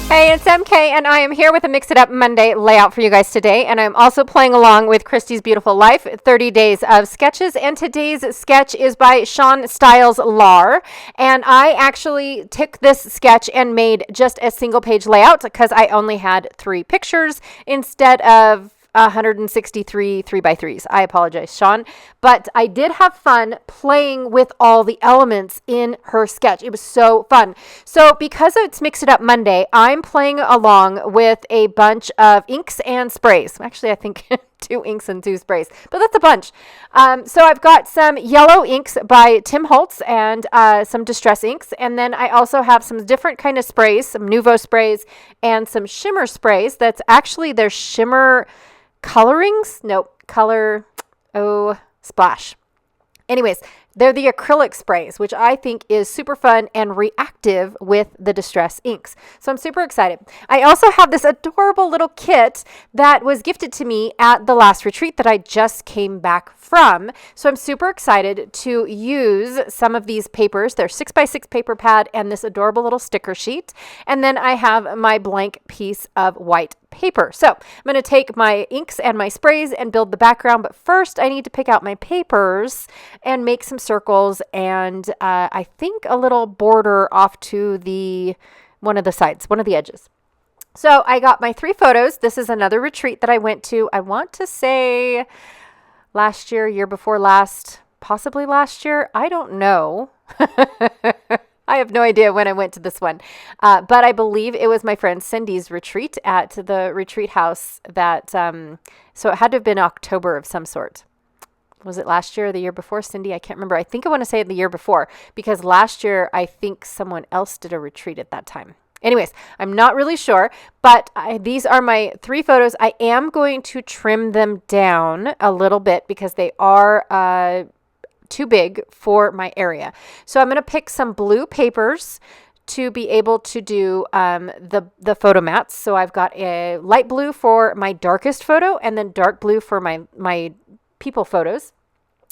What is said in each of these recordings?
Hey, it's MK, and I am here with a Mix It Up Monday layout for you guys today. And I'm also playing along with Christy's Beautiful Life, 30 Days of Sketches. And today's sketch is by Shawn Stiles Lahr. And I actually took this sketch and made just a single page layout because I only had 3 pictures instead of 163 3x3s. I apologize, Shawn. But I did have fun playing with all the elements in her sketch. It was so fun. So because it's Mix It Up Monday, I'm playing along with a bunch of inks and sprays. Actually, I think 2 inks and 2 sprays, but that's a bunch. So I've got some yellow inks by Tim Holtz and some distress inks. And then I also have some different kind of sprays, some Nuvo sprays and some shimmer sprays. That's actually their shimmer colorings. Nope. Splash. Anyways, they're the acrylic sprays, which I think is super fun and reactive with the distress inks. So I'm super excited. I also have this adorable little kit that was gifted to me at the last retreat that I just came back from. So I'm super excited to use some of these papers. They're 6x6 paper pad and this adorable little sticker sheet. And then I have my blank piece of white paper. So I'm going to take my inks and my sprays and build the background. But first I need to pick out my papers and make some circles and I think a little border off to one of the sides, one of the edges. So I got my 3 photos. This is another retreat that I went to. I want to say last year, year before last, possibly last year. I don't know. I have no idea when I went to this one. But I believe it was my friend Cindy's retreat at the retreat house that, so it had to have been October of some sort. Was it last year or the year before, Cindy? I can't remember. I think I want to say the year before because last year I think someone else did a retreat at that time. Anyways, I'm not really sure, but these are my 3 photos. I am going to trim them down a little bit because they are too big for my area. So I'm going to pick some blue papers to be able to do the photo mats. So I've got a light blue for my darkest photo and then dark blue for my people photos.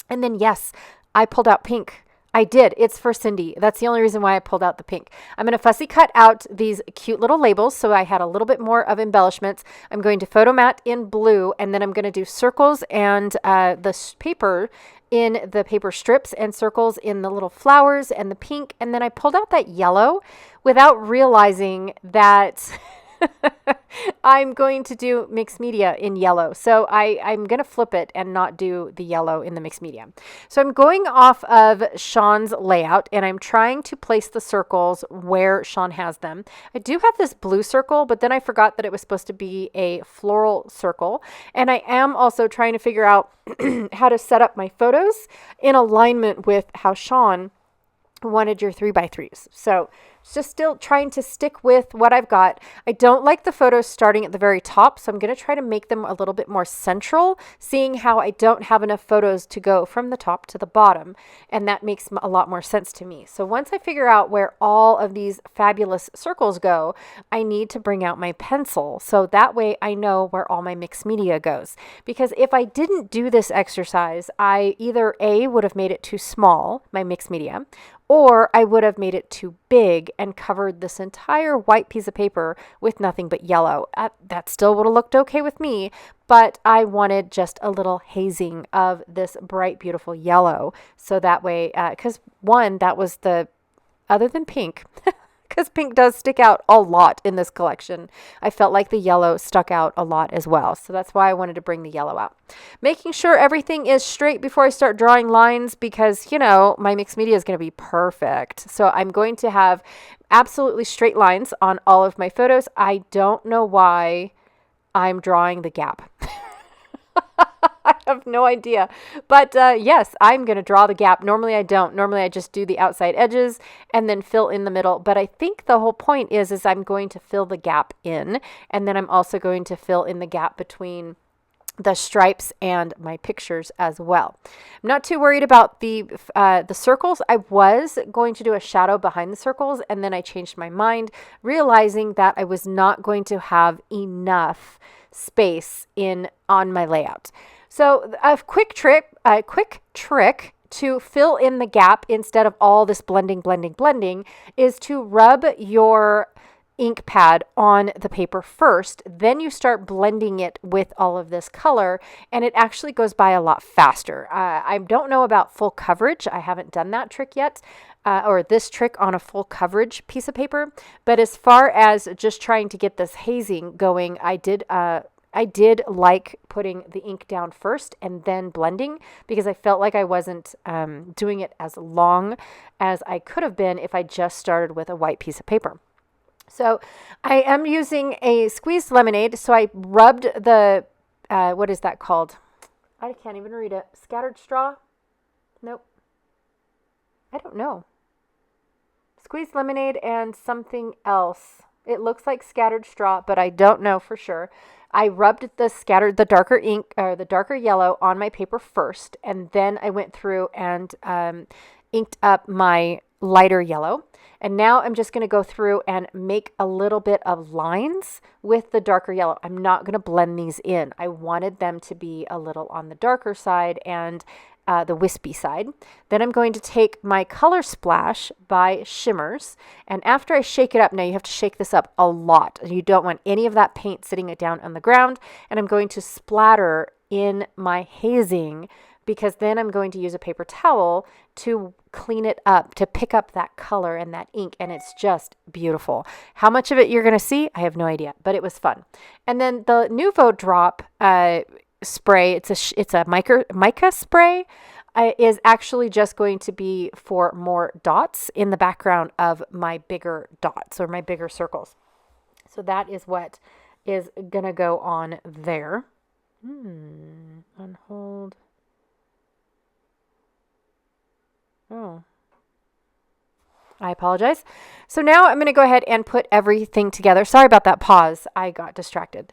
And then, yes, I pulled out pink. I did. It's for Cindy. That's the only reason why I pulled out the pink. I'm going to fussy cut out these cute little labels so I had a little bit more of embellishments. I'm going to photo mat in blue, and then I'm going to do circles and the paper in the paper strips and circles in the little flowers and the pink. And then I pulled out that yellow without realizing that I'm going to do mixed media in yellow. So I'm going to flip it and not do the yellow in the mixed media. So I'm going off of Shawn's layout and I'm trying to place the circles where Shawn has them. I do have this blue circle, but then I forgot that it was supposed to be a floral circle. And I am also trying to figure out how to set up my photos in alignment with how Shawn wanted your 3x3s. So just still trying to stick with what I've got. I don't like the photos starting at the very top, so I'm going to try to make them a little bit more central, seeing how I don't have enough photos to go from the top to the bottom, and that makes a lot more sense to me. So once I figure out where all of these fabulous circles go, I need to bring out my pencil, so that way I know where all my mixed media goes. Because if I didn't do this exercise, I either A, would have made it too small, my mixed media, or I would have made it too big and covered this entire white piece of paper with nothing but yellow. That still would have looked okay with me, but I wanted just a little hazing of this bright, beautiful yellow. So that way, because one, that was other than pink, because pink does stick out a lot in this collection. I felt like the yellow stuck out a lot as well. So that's why I wanted to bring the yellow out. Making sure everything is straight before I start drawing lines because, my mixed media is going to be perfect. So I'm going to have absolutely straight lines on all of my photos. I don't know why I'm drawing the gap. I have no idea. But yes, I'm going to draw the gap. Normally I don't. Normally I just do the outside edges and then fill in the middle. But I think the whole point is I'm going to fill the gap in. And then I'm also going to fill in the gap between the stripes and my pictures as well. I'm not too worried about the circles. I was going to do a shadow behind the circles and then I changed my mind, realizing that I was not going to have enough space on my layout. So a quick trick to fill in the gap instead of all this blending is to rub your ink pad on the paper first, then you start blending it with all of this color, and it actually goes by a lot faster. I don't know about full coverage. I haven't done that trick yet, or this trick on a full coverage piece of paper. But as far as just trying to get this hazing going, I did like putting the ink down first and then blending, because I felt like I wasn't doing it as long as I could have been if I just started with a white piece of paper. So I am using a squeezed lemonade. So I rubbed the, what is that called? I can't even read it. Scattered straw? Nope. I don't know. Squeezed lemonade and something else. It looks like scattered straw, but I don't know for sure. I rubbed the darker ink, or the darker yellow, on my paper first, and then I went through and inked up my lighter yellow. And now I'm just going to go through and make a little bit of lines with the darker yellow. I'm not going to blend these in. I wanted them to be a little on the darker side and the wispy side. Then I'm going to take my Color Splash by Shimmers, and after I shake it up, now you have to shake this up a lot. You don't want any of that paint sitting down on the ground, and I'm going to splatter in my hazing, because then I'm going to use a paper towel to clean it up, to pick up that color and that ink, and it's just beautiful. How much of it you're going to see, I have no idea, but it was fun. And then the Nouveau Drop spray, it's a mica spray, is actually just going to be for more dots in the background of my bigger dots, or my bigger circles. So that is what is going to go on there. Unhold. Oh, I apologize. So now I'm going to go ahead and put everything together. Sorry about that pause. I got distracted.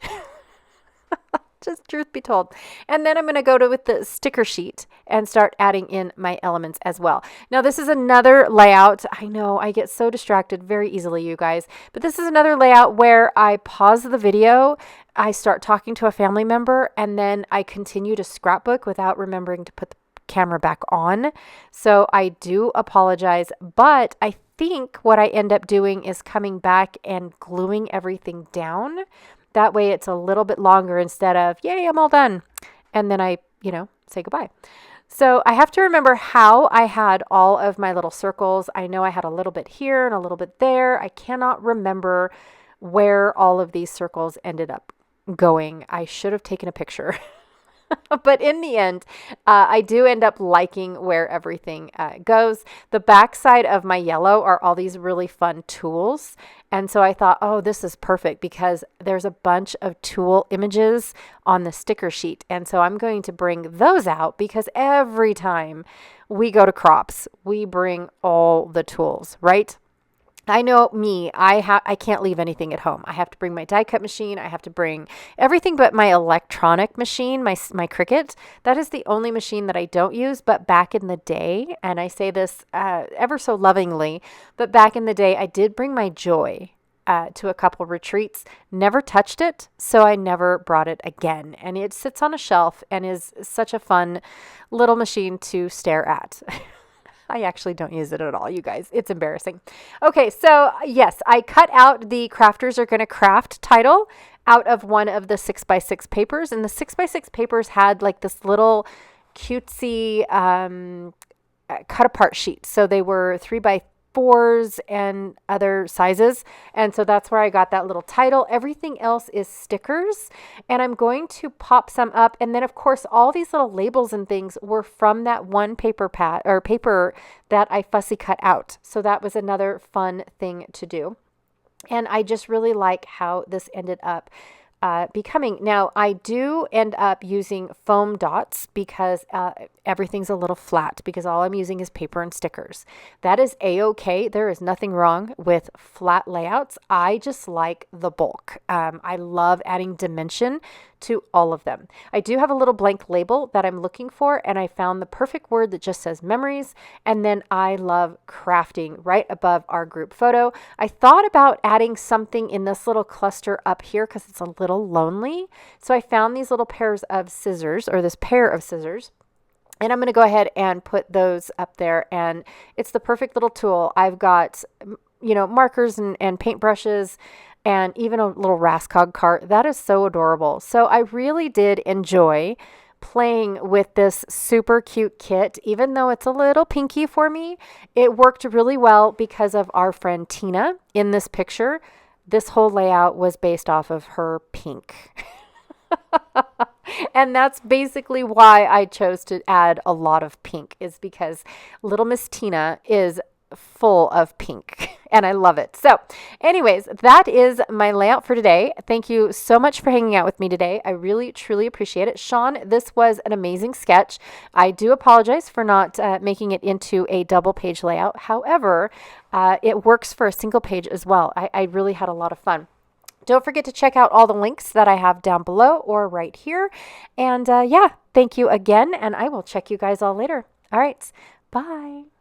Just truth be told. And then I'm going to go with the sticker sheet and start adding in my elements as well. Now, this is another layout. I know I get so distracted very easily, you guys, but this is another layout where I pause the video, I start talking to a family member, and then I continue to scrapbook without remembering to put the camera back on. So I do apologize, but I think what I end up doing is coming back and gluing everything down. That way it's a little bit longer instead of, yay, I'm all done. And then I, say goodbye. So I have to remember how I had all of my little circles. I know I had a little bit here and a little bit there. I cannot remember where all of these circles ended up going. I should have taken a picture. But in the end, I do end up liking where everything goes. The back side of my yellow are all these really fun tools. And so I thought, oh, this is perfect, because there's a bunch of tool images on the sticker sheet. And so I'm going to bring those out, because every time we go to crops, we bring all the tools, right? I know me, I can't leave anything at home. I have to bring my die cut machine. I have to bring everything but my electronic machine, my Cricut. That is the only machine that I don't use. But back in the day, and I say this ever so lovingly, but back in the day, I did bring my Joy to a couple retreats, never touched it, so I never brought it again. And it sits on a shelf and is such a fun little machine to stare at. I actually don't use it at all, you guys. It's embarrassing. Okay, so yes, I cut out the Crafters Are Gonna Craft title out of one of the 6x6 papers. And the 6x6 papers had like this little cutesy cut apart sheet. So they were 3x4s and other sizes. And so that's where I got that little title. Everything else is stickers. And I'm going to pop some up. And then of course, all these little labels and things were from that one paper that I fussy cut out. So that was another fun thing to do. And I just really like how this ended up becoming. Now, I do end up using foam dots because everything's a little flat, because all I'm using is paper and stickers. That is a-okay. There is nothing wrong with flat layouts. I just like the bulk. I love adding dimension to all of them. I do have a little blank label that I'm looking for, and I found the perfect word that just says memories. And then I love crafting right above our group photo. I thought about adding something in this little cluster up here because it's a little lonely. So I found these little pairs of scissors, or this pair of scissors. And I'm going to go ahead and put those up there. And it's the perfect little tool. I've got, markers and paintbrushes, and even a little Rascog cart. That is so adorable. So I really did enjoy playing with this super cute kit. Even though it's a little pinky for me, it worked really well because of our friend Tina in this picture. This whole layout was based off of her pink. And that's basically why I chose to add a lot of pink, is because little Miss Tina is full of pink and I love it. So anyways, that is my layout for today. Thank you so much for hanging out with me today. I really, truly appreciate it. Shawn, this was an amazing sketch. I do apologize for not making it into a double page layout. However, it works for a single page as well. I really had a lot of fun. Don't forget to check out all the links that I have down below or right here. And yeah, thank you again, and I will check you guys all later. All right, bye.